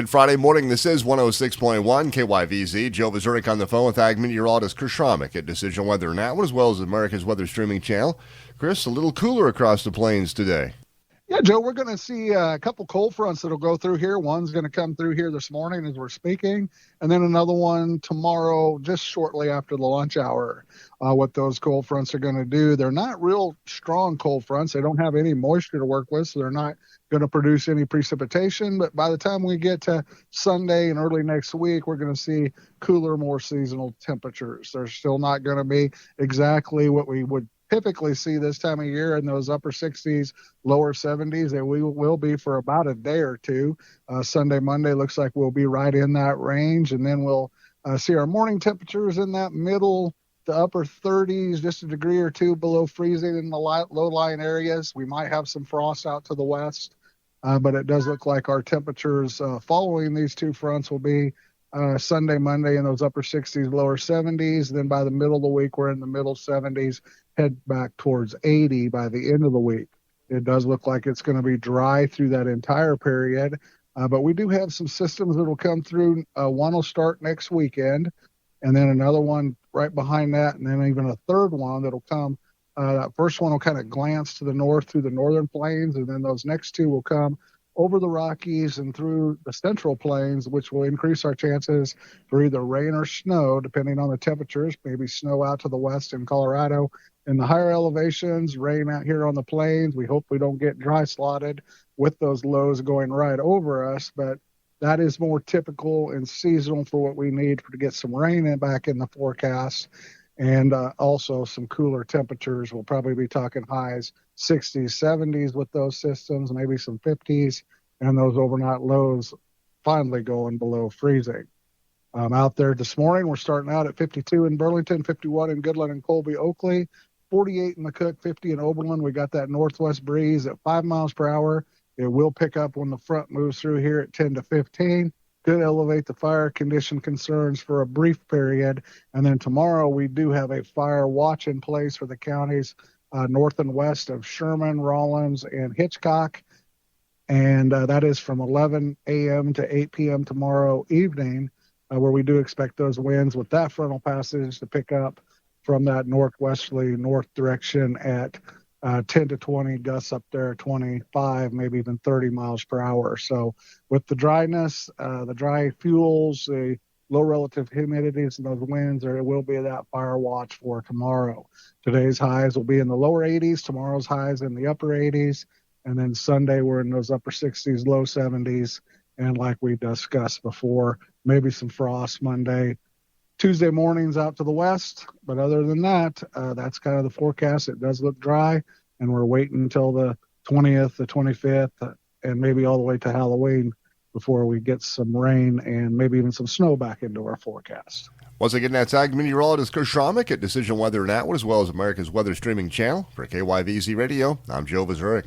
Good Friday morning. This is 106.1 KYVZ. Joe Vazurek on the phone with Ag meteorologist Chris Schromick at Decision Weather Now, as well as America's Weather Streaming Channel. Chris, a little cooler across the plains today. Yeah, Joe, we're going to see a couple cold fronts that'll go through here. One's going to come through here this morning as we're speaking, and then another one tomorrow just shortly after the lunch hour. What those cold fronts are going to do, they're not real strong cold fronts. They don't have any moisture to work with, so they're not going to produce any precipitation. But by the time we get to Sunday and early next week, we're going to see cooler, more seasonal temperatures. They're still not going to be exactly what we would typically see this time of year in those upper 60s, lower 70s. They will be for about a day or two. Sunday, Monday looks like we'll be right in that range, and then we'll see our morning temperatures in that middle to upper 30s, just a degree or two below freezing in the low-lying areas. We might have some frost out to the west, but it does look like our temperatures following these two fronts will be Sunday, Monday in those upper 60s, lower 70s. Then by the middle of the week, we're in the middle 70s, head back towards 80 by the end of the week. It does look like it's going to be dry through that entire period, but we do have some systems that will come through. One will start next weekend, and then another one right behind that, and then even a third one that'll come. That first one will kind of glance to the north through the northern plains, and then those next two will come over the Rockies and through the central plains, which will increase our chances for either rain or snow, depending on the temperatures. Maybe snow out to the west in Colorado in the higher elevations, rain out here on the plains. We hope we don't get dry slotted with those lows going right over us, but that is more typical and seasonal for what we need to get some rain back in the forecast. And also some cooler temperatures. We'll probably be talking highs 60s, 70s with those systems, maybe some 50s, and those overnight lows finally going below freezing. Out there this morning, we're starting out at 52 in Burlington, 51 in Goodland and Colby, Oakley, 48 in McCook, 50 in Oberlin. We got that northwest breeze at 5 miles per hour. It will pick up when the front moves through here at 10 to 15. Could elevate the fire condition concerns for a brief period. And then tomorrow we do have a fire watch in place for the counties north and west of Sherman, Rollins, and Hitchcock. And that is from 11 a.m. to 8 p.m. tomorrow evening, where we do expect those winds with that frontal passage to pick up from that northwesterly north direction at 10 to 20, gusts up there, 25, maybe even 30 miles per hour. So with the dryness, the dry fuels, the low relative humidities and those winds, there will be that fire watch for tomorrow. Today's highs will be in the lower 80s, tomorrow's highs in the upper 80s, and then Sunday we're in those upper 60s, low 70s, and like we discussed before, maybe some frost Monday. Tuesday mornings out to the west, but other than that, that's kind of the forecast. It does look dry, and we're waiting until the 20th, the 25th, and maybe all the way to Halloween before we get some rain and maybe even some snow back into our forecast. Once again, that's Ag meteorologist Chris Schromick at Decision Weather Now, as well as America's Weather Streaming Channel. For KYVZ Radio, I'm Joe Vazurek.